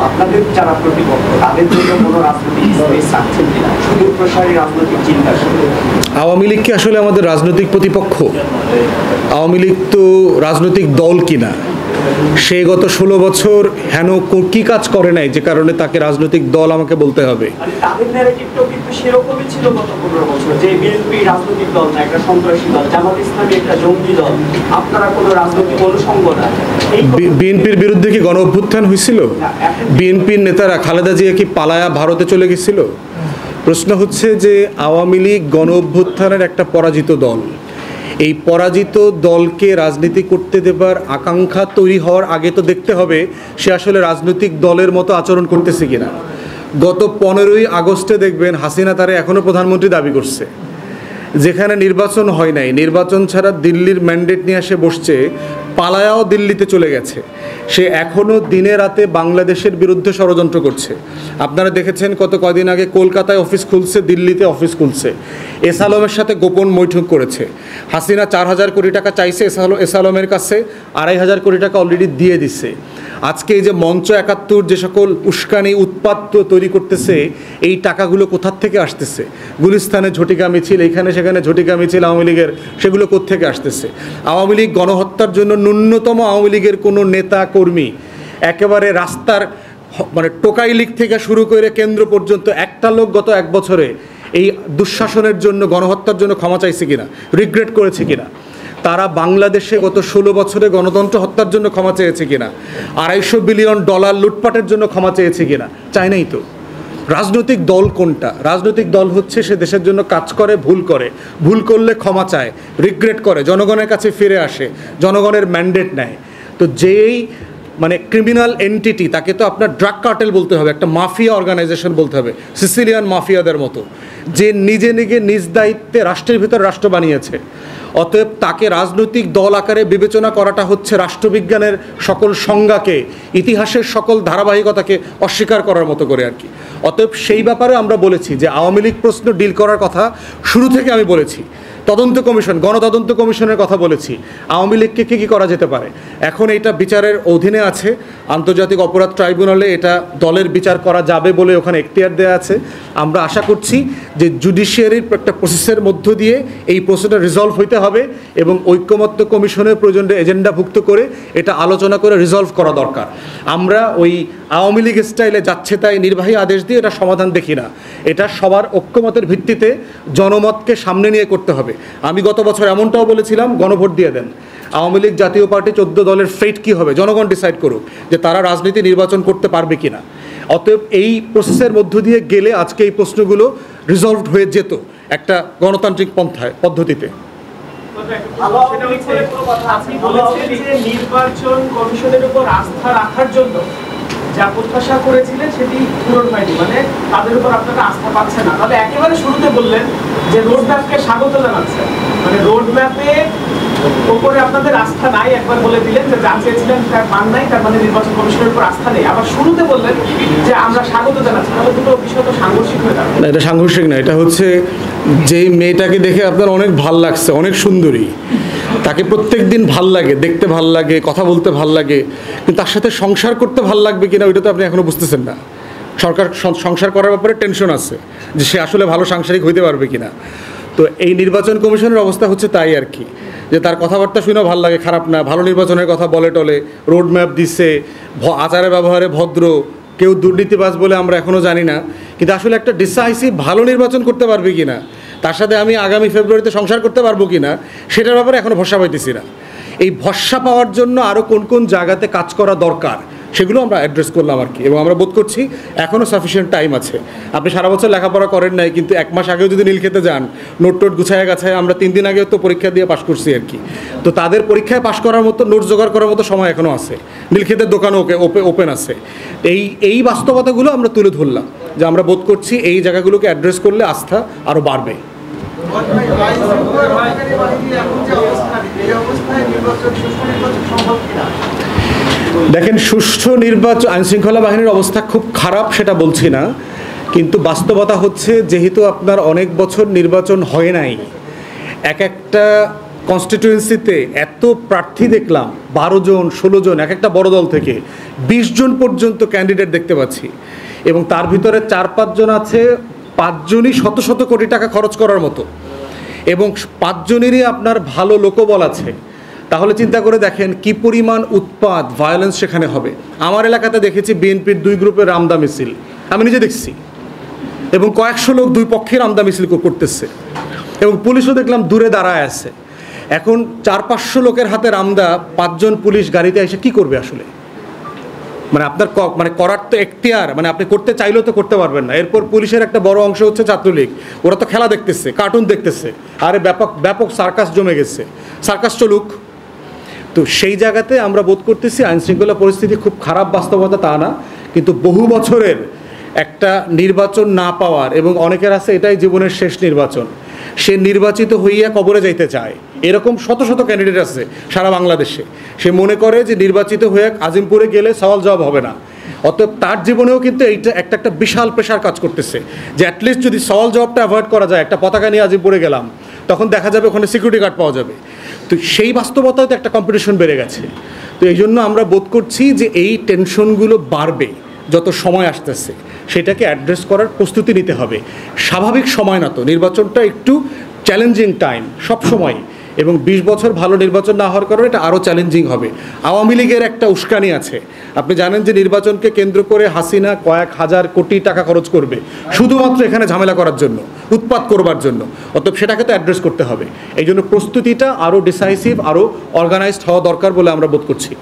আপনাদের যারা প্রতিপক্ষ তাদের জন্য কোনো রাজনৈতিক স্পেস রাখছেন কিনা, সুদূর প্রসারী রাজনৈতিক চিন্তা? আওয়ামী লীগ কি আসলে আমাদের রাজনৈতিক প্রতিপক্ষ? আওয়ামী লীগ তো রাজনৈতিক দল কিনা। সে গত 16 বছর হেন কি কাজ করে নাই যে কারণে তাকে রাজনৈতিক দল আমাকে বলতে হবে? তাদের ন্যারেটিভটাও কিন্তু সেরকমই ছিল গত 15 বছর, যে বিএনপি রাজনৈতিক দল না, একটা সন্ত্রাসী দল, জামাত ইসলামী একটা জঙ্গি দল, আপনারা কোনো রাজনৈতিক অনুষঙ্গ না। বিএনপির বিরুদ্ধে কি গণ অভ্যুত্থান হয়েছিল? বিএনপির নেতারা খালেদা জিয়া কি পালায়া ভারতে চলে গেছিল? প্রশ্ন হচ্ছে যে আওয়ামী লীগ গণ অভ্যুত্থানের একটা পরাজিত দল। এই পরাজিত দলকে রাজনীতি করতে দেবার আকাঙ্ক্ষা তৈরি হওয়ার আগে তো দেখতে হবে সে আসলে রাজনৈতিক দলের মতো আচরণ করতেছে কিনা। গত 15ই আগস্টে দেখবেন হাসিনা তারে এখনও প্রধানমন্ত্রী দাবি করছে, যেখানে নির্বাচন হয় নাই, নির্বাচন ছাড়া দিল্লির ম্যান্ডেট নিয়ে এসে বসছে, পালায়াও দিল্লিতে চলে গেছে। সে এখনও দিনে রাতে বাংলাদেশের বিরুদ্ধে ষড়যন্ত্র করছে। আপনারা দেখেছেন কদিন আগে কলকাতায় অফিস খুলছে, দিল্লিতে অফিস খুলছে। এস আলমের সাথে গোপন বৈঠক করেছে। হাসিনা 4,000 কোটি টাকা চাইছে এস আলমের কাছে, 2,500 কোটি টাকা অলরেডি দিয়ে দিছে। আজকে এই যে মঞ্চ 71 যে সকল উস্কানি উৎপাত তৈরি করতেছে, এই টাকাগুলো কোথার থেকে আসতেছে? গুলিস্তানে ঝটিকা মিছিল, এইখানে সেখানে ঝটিকা মিছিল আওয়ামী লীগের, সেগুলো কোত্থেকে আসতেছে? আওয়ামী লীগ গণহত্যার জন্য ন্যূনতম আওয়ামী লীগের কোনো নেতা কর্মী একেবারে রাস্তার মানে টোকাই লীগ থেকে শুরু করে কেন্দ্র পর্যন্ত একটা লোক গত 1 বছরে এই দুঃশাসনের জন্য গণহত্যার জন্য ক্ষমা চাইছে কিনা, রিগ্রেট করেছে কিনা? তারা বাংলাদেশে গত 16 বছরে গণতন্ত্র হত্যার জন্য ক্ষমা চেয়েছে কিনা? $250 বিলিয়ন লুটপাটের জন্য ক্ষমা চেয়েছে কিনা? চায় নাই তো। রাজনৈতিক দল কোনটা? রাজনৈতিক দল হচ্ছে সে দেশের জন্য কাজ করে, ভুল করলে ক্ষমা চায়, রিগ্রেট করে, জনগণের কাছে ফিরে আসে, জনগণের ম্যান্ডেট নেয়। তো যেই মানে ক্রিমিনাল এন্টিটি, তাকে তো আপনার ড্রাগ কার্টেল বলতে হবে, একটা মাফিয়া অর্গানাইজেশন বলতে হবে, সিসিলিয়ান মাফিয়াদের মতো, যে নিজে নিজ দায়িত্বে রাষ্ট্রের ভিতর রাষ্ট্র বানিয়েছে। অতএব তাকে রাজনৈতিক দল আকারে বিবেচনা করাটা হচ্ছে রাষ্ট্রবিজ্ঞানের সকল সংজ্ঞাকে, ইতিহাসের সকল ধারাবাহিকতাকে অস্বীকার করার মতো করে আর কি। অতএব সেই ব্যাপারে আমরা বলেছি যে আওয়ামী লীগ প্রশ্ন ডিল করার কথা শুরু থেকে আমি বলেছি। তদন্ত কমিশন, গণতদন্ত কমিশনের কথা বলেছি। আওয়ামী লীগকে কী করা যেতে পারে? এখন এটা বিচারের অধীনে আছে, আন্তর্জাতিক অপরাধ ট্রাইব্যুনালে এটা দলের বিচার করা যাবে বলে ওখানে এখতিয়ার দেওয়া আছে। আমরা আশা করছি যে জুডিশিয়ারির একটা প্রসেসের মধ্য দিয়ে এই প্রশ্নটা রিজলভ হইতে হবে এবং ঐক্যমত্য কমিশনের প্রয়োজনে এজেন্ডাভুক্ত করে এটা আলোচনা করে রিজলভ করা দরকার। আমরা ওই আওয়ামী লীগ স্টাইলে যাচ্ছে তাই নির্বাহী আদেশ দিয়ে এটা সমাধান দেখি না। এটা সবার ঐক্যমতের ভিত্তিতে জনমতকে সামনে নিয়ে করতে হবে। আমি গত বছর এমনটাও বলেছিলাম, গণভোট দিয়ে দেন। আওয়ামী লীগ জাতীয় পার্টি 14 দলের ফেট কী হবে জনগণ ডিসাইড করুক যে তারা রাজনীতি নির্বাচন করতে পারবে কিনা। অতএব এই প্রসেসের মধ্য দিয়ে গেলে আজকে এই প্রশ্নগুলো রিজলভড হয়ে যেত একটা গণতান্ত্রিক পদ্ধতিতে। নির্বাচন কমিশনের উপর আস্থা রাখার জন্য যা প্রত্যাশা করেছিলেন সেটি পূরণ হয়নি, মানে তাদের উপর আপনারা আস্থা পাচ্ছেন না। তাহলে একেবারে শুরুতে বললেন যে রোডম্যাপকে স্বাগত জানাচ্ছেন, মানে রোডম্যাপে ওপরে আপনাদের আস্থা নাই, একবার বলে দিলেন যে যা চেয়েছিলেন তার মান নাই, তার মানে নির্বাচন কমিশনের উপর আস্থা নেই। আবার শুরুতে বললেন যে আমরা স্বাগত জানাচ্ছি। তাহলে দুটো বিষয় তো সাংঘর্ষিক হয়ে যাবে। না, এটা সাংঘর্ষিক না, এটা হচ্ছে যেই মেয়েটাকে দেখে আপনার অনেক ভাল লাগছে, অনেক সুন্দরী, তাকে প্রত্যেক দিন ভাল লাগে, দেখতে ভাল লাগে, কথা বলতে ভাল লাগে, কিন্তু তার সাথে সংসার করতে ভাল লাগবে কিনা ওইটা তো আপনি এখনও বুঝতেছেন না। সংসার করার ব্যাপারে টেনশন আছে যে সে আসলে ভালো সাংসারিক হইতে পারবে কিনা। তো এই নির্বাচন কমিশনের অবস্থা হচ্ছে তাই আর কি, যে তার কথাবার্তা শুনেও ভালো লাগে, খারাপ না, ভালো নির্বাচনের কথা বলে টলে, রোড ম্যাপ দিচ্ছে, আচারে ব্যবহারে ভদ্র, কেউ দুর্নীতিবাজ বলে আমরা এখনও জানি না, কিন্তু আসলে একটা ডিসাইসিভ ভালো নির্বাচন করতে পারবে কি না, তার সাথে আমি আগামী ফেব্রুয়ারিতে সংসার করতে পারবো কি না, সেটার ব্যাপারে এখনও ভরসা পাইতেছি না। এই ভরসা পাওয়ার জন্য আরও কোন কোন জায়গাতে কাজ করা দরকার সেগুলো আমরা অ্যাড্রেস করলাম আর কি, এবং আমরা বোধ করছি এখনও সাফিসিয়েন্ট টাইম আছে। আপনি সারা বছর লেখাপড়া করেন নাই, কিন্তু 1 মাস আগেও যদি নীল খেতে যান, নোট গুছায় গাছায়, আমরা 3 দিন আগেও তো পরীক্ষা দিয়ে পাশ করছি আর কি। তো তাদের পরীক্ষায় পাশ করার মতো, নোট জোগাড় করার মতো সময় এখনও আছে, নীল খেতের দোকানও ওপেন আছে। এই বাস্তবতাগুলো আমরা তুলে ধরলাম যে আমরা বোধ করছি এই জায়গাগুলোকে অ্যাড্রেস করলে আস্থা আরও বাড়বে। দেখেন, সুষ্ঠু নির্বাচন, আইনশৃঙ্খলা বাহিনীর অবস্থা খুব খারাপ সেটা বলছি না, কিন্তু বাস্তবতা হচ্ছে যেহেতু আপনার অনেক বছর নির্বাচন হয় নাই, একটা কনস্টিটিউয়েন্সিতে এত প্রার্থী দেখলাম, 12 জন 16 জন, এক একটা বড় দল থেকে 20 জন পর্যন্ত ক্যান্ডিডেট দেখতে পাচ্ছি, এবং তার ভিতরে 4-5 জন আছে 5 জনই শত শত কোটি টাকা খরচ করার মতো, এবং 5 জনেরই আপনার ভালো লোকবল আছে। তাহলে চিন্তা করে দেখেন কি পরিমাণ উৎপাত, ভায়োলেন্স সেখানে হবে। আমার এলাকাতে দেখেছি বিএনপির 2 গ্রুপের রামদা মিছিল, আমি নিজে দেখছি, এবং কয়েকশো লোক 2 পক্ষের রামদা মিছিল করতেছে, এবং পুলিশও দেখলাম দূরে দাঁড়ায় আছে। এখন 400-500 লোকের হাতে রামদা, 5 জন পুলিশ গাড়িতে এসে কি করবে আসলে? মানে আপনার মানে করার তো এখতিয়ার, মানে আপনি করতে চাইলেও তো করতে পারবেন না। এরপর পুলিশের একটা বড় অংশ হচ্ছে ছাত্রলীগ, ওরা তো খেলা দেখতেছে, কার্টুন দেখতেছে, আরে ব্যাপক ব্যাপক সার্কাস জমে গেছে, সার্কাস চলুক। তো সেই জায়গাতে আমরা বোধ করতেছি আইনশৃঙ্খলা পরিস্থিতি খুব খারাপ, বাস্তবতা তা না, কিন্তু বহু বছরের একটা নির্বাচন না পাওয়ার, এবং অনেকের আছে এটাই জীবনের শেষ নির্বাচন, সে নির্বাচিত হইয়া কবরে যাইতে চায়, এরকম শত শত ক্যান্ডিডেট আছে সারা বাংলাদেশে। সে মনে করে যে নির্বাচিত হয়ে আজিমপুরে গেলে সওয়াল জবাব হবে না, অতএব তার জীবনেও কিন্তু এইটা একটা বিশাল প্রেশার কাজ করতেছে যে অ্যাটলিস্ট যদি সওয়াল জবাবটা অ্যাভয়েড করা যায়, একটা পতাকা নিয়ে আজিমপুরে গেলাম, তখন দেখা যাবে ওখানে সিকিউরিটি গার্ড পাওয়া যাবে। তো সেই বাস্তবতাতে একটা কম্পিটিশন বেড়ে গেছে। তো এই জন্য আমরা বোধ করছি যে এই টেনশনগুলো বাড়বে যত সময় আসতেছে, সেটাকে অ্যাড্রেস করার প্রস্তুতি নিতে হবে। স্বাভাবিক সময় না তো, নির্বাচনটা একটু চ্যালেঞ্জিং টাইম সব সময়, এবং 20 বছর ভালো নির্বাচন না হওয়ার কারণে এটা আরও চ্যালেঞ্জিং হবে। আওয়ামী লীগের একটা উস্কানি আছে, আপনি জানেন যে নির্বাচনকে কেন্দ্র করে হাসিনা কয়েক হাজার কোটি টাকা খরচ করবে শুধুমাত্র এখানে ঝামেলা করার জন্য, উৎপাত করবার জন্য। অতএব সেটাকে তো অ্যাড্রেস করতে হবে। এই জন্য প্রস্তুতিটা আরও ডিসাইসিভ, আরও অর্গানাইজড হওয়া দরকার বলে আমরা বোধ করছি।